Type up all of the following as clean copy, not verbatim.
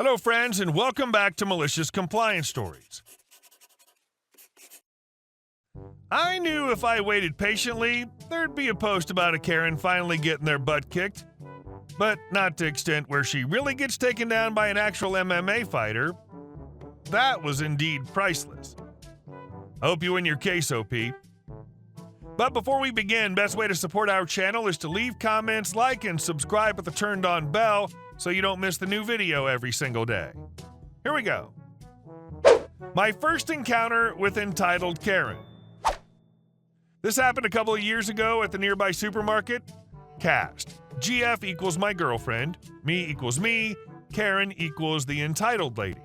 Hello, friends, and welcome back to Malicious Compliance Stories. I knew if I waited patiently, there'd be a post about a Karen finally getting their butt kicked. But not to the extent where she really gets taken down by an actual MMA fighter. That was indeed priceless. I hope you win your case, OP. But before we begin, best way to support our channel is to leave comments, like, and subscribe with the turned on bell so you don't miss the new video every single day. Here we go. My first encounter with entitled Karen. This happened a couple of years ago at the nearby supermarket. Cast. GF equals my girlfriend, me equals me, Karen equals the entitled lady.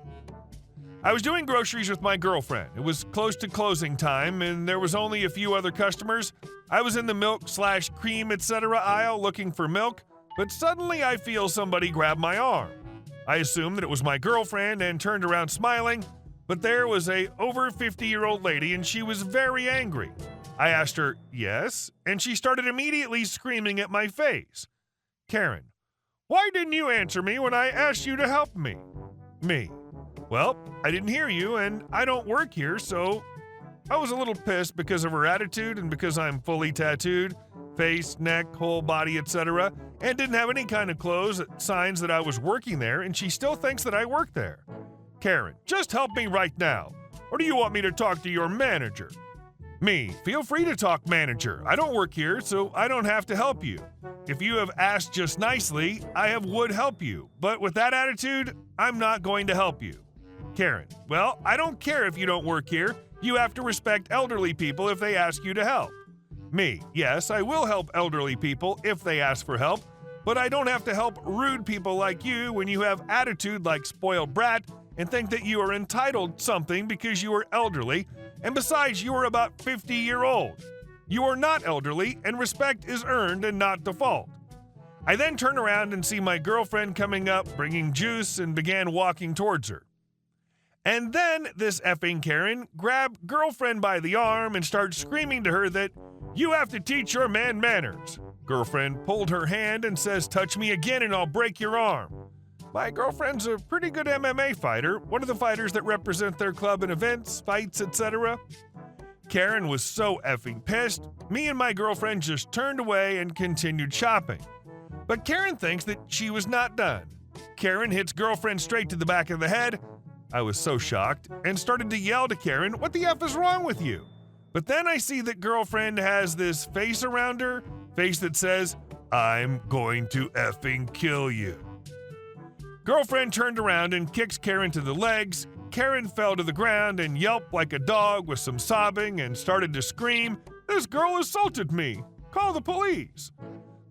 I was doing groceries with my girlfriend. It was close to closing time, and there was only a few other customers. I was in the milk/cream, etc. aisle looking for milk, but suddenly I feel somebody grab my arm. I assumed that it was my girlfriend and turned around smiling, but there was a over 50-year-old lady, and she was very angry. I asked her, yes, and she started immediately screaming at my face. Karen, why didn't you answer me when I asked you to help me? Me, well, I didn't hear you, and I don't work here, so I was a little pissed because of her attitude and because I'm fully tattooed, face, neck, whole body, etc., and didn't have any kind of clothes, signs that I was working there, and she still thinks that I work there. Karen, just help me right now, or do you want me to talk to your manager? Me, feel free to talk manager. I don't work here, so I don't have to help you. If you have asked just nicely, I would help you, but with that attitude, I'm not going to help you. Karen, well, I don't care if you don't work here. You have to respect elderly people if they ask you to help. Me, yes, I will help elderly people if they ask for help, but I don't have to help rude people like you when you have attitude like spoiled brat and think that you are entitled something because you are elderly, and besides, you are about 50-year-old. You are not elderly, and respect is earned and not default. I then turn around and see my girlfriend coming up, bringing juice, and began walking towards her. And then this effing Karen grabbed girlfriend by the arm and started screaming to her that, you have to teach your man manners. Girlfriend pulled her hand and says, touch me again and I'll break your arm. My girlfriend's a pretty good MMA fighter, one of the fighters that represent their club in events, fights, etc. Karen was so effing pissed, me and my girlfriend just turned away and continued shopping. But Karen thinks that she was not done. Karen hits girlfriend straight to the back of the head. I was so shocked and started to yell to Karen, what the F is wrong with you? But then I see that girlfriend has this face around her, face that says, I'm going to effing kill you. Girlfriend turned around and kicks Karen to the legs. Karen fell to the ground and yelped like a dog with some sobbing and started to scream, this girl assaulted me. Call the police.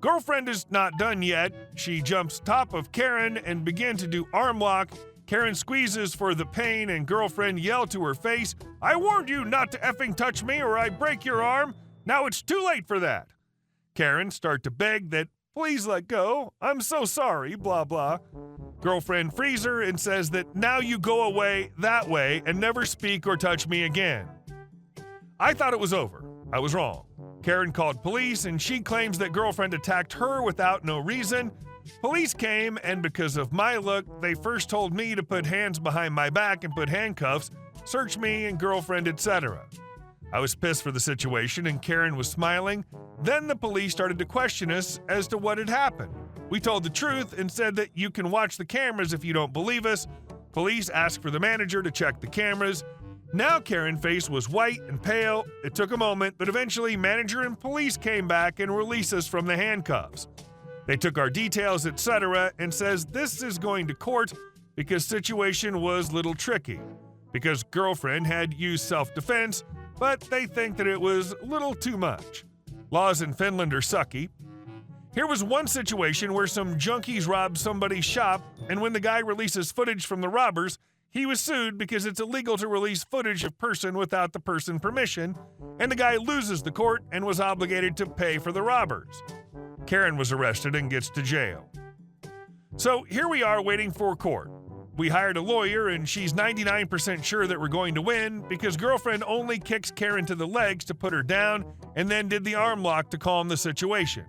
Girlfriend is not done yet. She jumps top of Karen and begins to do arm lock. Karen squeezes for the pain and girlfriend yelled to her face, I warned you not to effing touch me or I break your arm. Now it's too late for that. Karen start to beg that, please let go. I'm so sorry, blah, blah. Girlfriend frees her and says that now you go away that way and never speak or touch me again. I thought it was over. I was wrong. Karen called police and she claims that girlfriend attacked her without no reason. Police came and because of my look, they first told me to put hands behind my back and put handcuffs, search me and girlfriend, etc. I was pissed for the situation and Karen was smiling. Then the police started to question us as to what had happened. We told the truth and said that you can watch the cameras if you don't believe us. Police asked for the manager to check the cameras. Now Karen's face was white and pale. It took a moment, but eventually manager and police came back and released us from the handcuffs. They took our details, etc., and says this is going to court because situation was little tricky. Because girlfriend had used self-defense, but they think that it was a little too much. Laws in Finland are sucky. Here was one situation where some junkies robbed somebody's shop, and when the guy releases footage from the robbers, he was sued because it's illegal to release footage of person without the person permission, and the guy loses the court and was obligated to pay for the robbers. Karen was arrested and gets to jail. So here we are waiting for court. We hired a lawyer and she's 99% sure that we're going to win because girlfriend only kicks Karen to the legs to put her down and then did the arm lock to calm the situation.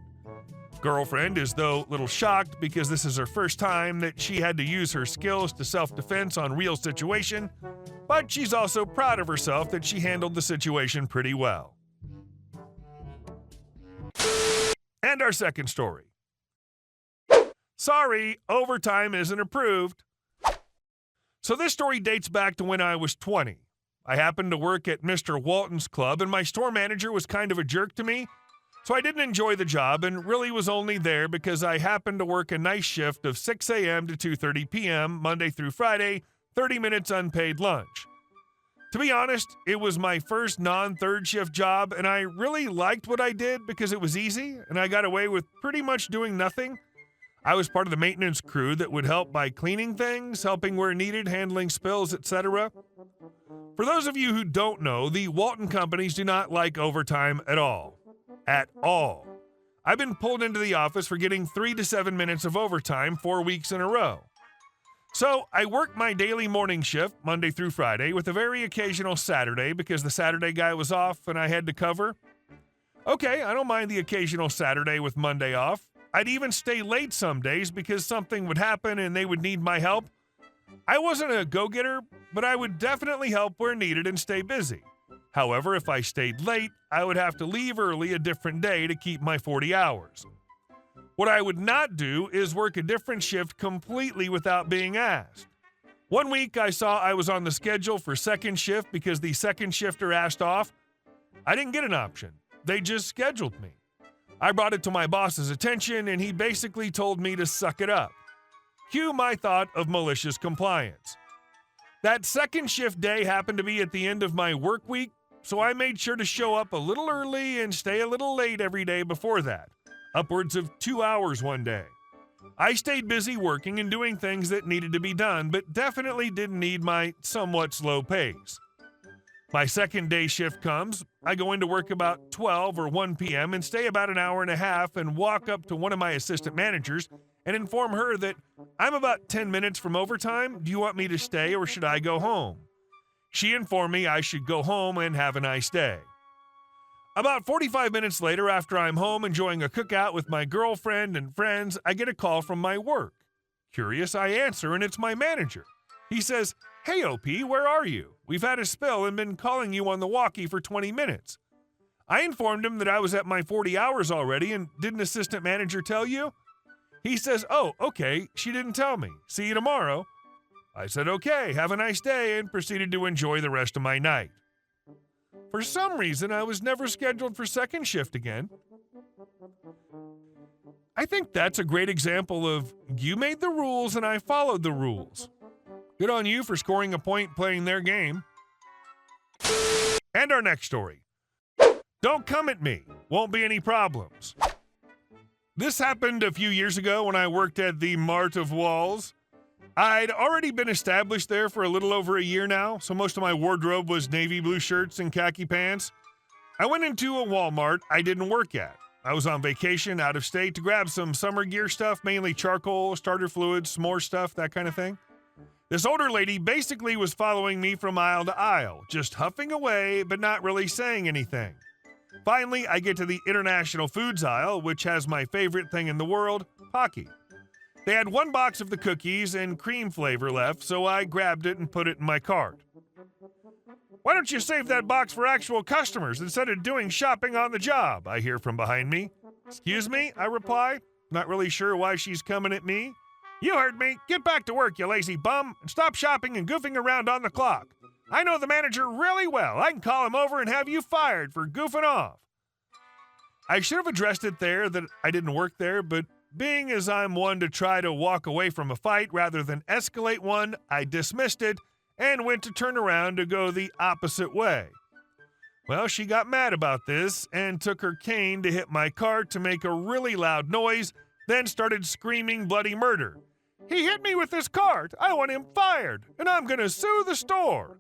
Girlfriend is, though, a little shocked because this is her first time that she had to use her skills to self-defense on real situation, but she's also proud of herself that she handled the situation pretty well. And our second story. Sorry, overtime isn't approved. So this story dates back to when I was 20. I happened to work at Mr. Walton's club, and my store manager was kind of a jerk to me, so I didn't enjoy the job and really was only there because I happened to work a night shift of 6 a.m. to 2:30 p.m. Monday through Friday, 30 minutes unpaid lunch. To be honest, it was my first non-third shift job, and I really liked what I did because it was easy, and I got away with pretty much doing nothing. I was part of the maintenance crew that would help by cleaning things, helping where needed, handling spills, etc. For those of you who don't know, the Walton companies do not like overtime at all. At all. I've been pulled into the office for getting 3 to 7 minutes of overtime 4 weeks in a row. So I worked my daily morning shift, Monday through Friday, with a very occasional Saturday because the Saturday guy was off and I had to cover. Okay, I don't mind the occasional Saturday with Monday off. I'd even stay late some days because something would happen and they would need my help. I wasn't a go-getter, but I would definitely help where needed and stay busy. However, if I stayed late, I would have to leave early a different day to keep my 40 hours. What I would not do is work a different shift completely without being asked. One week I saw I was on the schedule for second shift because the second shifter asked off. I didn't get an option. They just scheduled me. I brought it to my boss's attention and he basically told me to suck it up. Cue my thought of malicious compliance. That second shift day happened to be at the end of my work week, so I made sure to show up a little early and stay a little late every day before that, upwards of 2 hours one day. I stayed busy working and doing things that needed to be done, but definitely didn't need my somewhat slow pace. My second day shift comes, I go into work about 12 or 1 p.m. and stay about an hour and a half and walk up to one of my assistant managers and inform her that I'm about 10 minutes from overtime. Do you want me to stay or should I go home? She informed me I should go home and have a nice day. About 45 minutes later, after I'm home enjoying a cookout with my girlfriend and friends, I get a call from my work. Curious, I answer and it's my manager. He says, "Hey OP, where are you? We've had a spill and been calling you on the walkie for 20 minutes. I informed him that I was at my 40 hours already and didn't assistant manager tell you? He says, "Oh, okay, she didn't tell me. See you tomorrow." I said, "Okay, have a nice day," and proceeded to enjoy the rest of my night. For some reason, I was never scheduled for second shift again. I think that's a great example of you made the rules and I followed the rules. Good on you for scoring a point playing their game. And our next story. Don't come at me. Won't be any problems. This happened a few years ago when I worked at the Mart of Walls. I'd already been established there for a little over a year now, so most of my wardrobe was navy blue shirts and khaki pants. I went into a Walmart I didn't work at. I was on vacation out of state to grab some summer gear stuff, mainly charcoal, starter fluids, s'more stuff, that kind of thing. This older lady basically was following me from aisle to aisle, just huffing away but not really saying anything. Finally, I get to the international foods aisle, which has my favorite thing in the world, Pocky. They had one box of the cookies and cream flavor left, so I grabbed it and put it in my cart. "Why don't you save that box for actual customers instead of doing shopping on the job?" I hear from behind me. "Excuse me?" I reply, not really sure why she's coming at me. "You heard me. Get back to work, you lazy bum, and stop shopping and goofing around on the clock. I know the manager really well. I can call him over and have you fired for goofing off." I should have addressed it there that I didn't work there, but being as I'm one to try to walk away from a fight rather than escalate one, I dismissed it and went to turn around to go the opposite way. Well, she got mad about this and took her cane to hit my cart to make a really loud noise, then started screaming bloody murder. "He hit me with this cart. I want him fired, and I'm going to sue the store."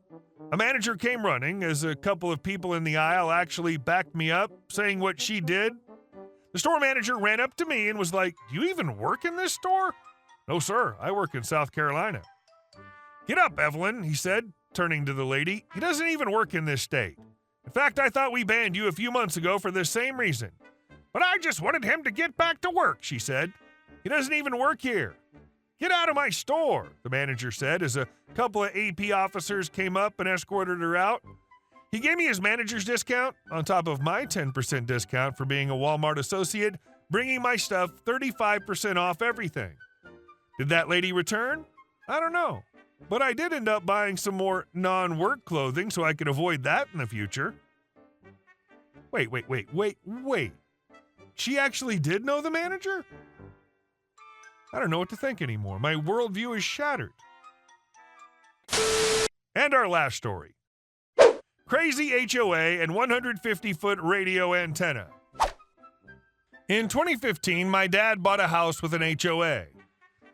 A manager came running as a couple of people in the aisle actually backed me up, saying what she did. The store manager ran up to me and was like, "Do you even work in this store?" "No, sir. I work in South Carolina." "Get up, Evelyn," he said, turning to the lady. "He doesn't even work in this state. In fact, I thought we banned you a few months ago for this same reason. But I just wanted him to get back to work, she said. He doesn't even work here. Get out of my store, the manager said as a couple of AP officers came up and escorted her out. He gave me his manager's discount on top of my 10% discount for being a Walmart associate, bringing my stuff 35% off everything. Did that lady return? I don't know. But I did end up buying some more non-work clothing so I could avoid that in the future. Wait. She actually did know the manager? I don't know what to think anymore. My worldview is shattered. And our last story. Crazy HOA and 150-foot radio antenna. In 2015, my dad bought a house with an HOA.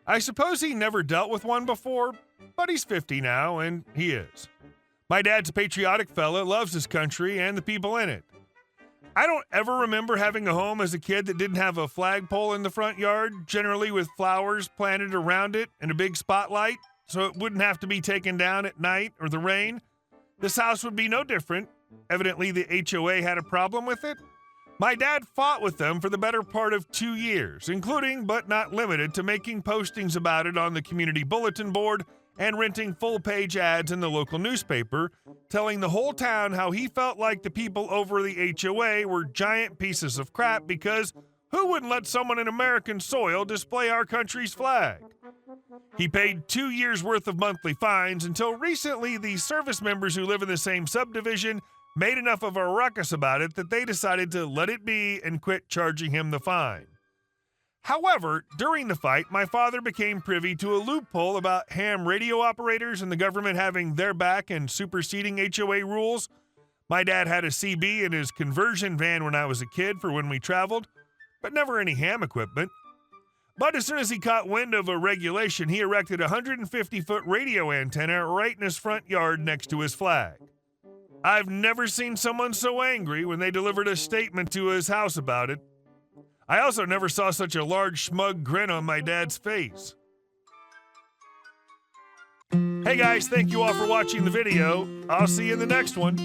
I suppose he never dealt with one before, but he's 50 now, and he is. My dad's a patriotic fella, loves his country and the people in it. I don't ever remember having a home as a kid that didn't have a flagpole in the front yard, generally with flowers planted around it and a big spotlight, so it wouldn't have to be taken down at night or the rain. This house would be no different. Evidently, the HOA had a problem with it. My dad fought with them for the better part of 2 years, including, but not limited to, making postings about it on the community bulletin board and renting full-page ads in the local newspaper, telling the whole town how he felt like the people over the HOA were giant pieces of crap because who wouldn't let someone in American soil display our country's flag? He paid 2 years' worth of monthly fines until recently the service members who live in the same subdivision made enough of a ruckus about it that they decided to let it be and quit charging him the fine. However, during the fight, my father became privy to a loophole about ham radio operators and the government having their back and superseding HOA rules. My dad had a CB in his conversion van when I was a kid for when we traveled, but never any ham equipment. But as soon as he caught wind of a regulation, he erected a 150-foot radio antenna right in his front yard next to his flag. I've never seen someone so angry when they delivered a statement to his house about it. I also never saw such a large, smug grin on my dad's face. Hey guys, thank you all for watching the video. I'll see you in the next one.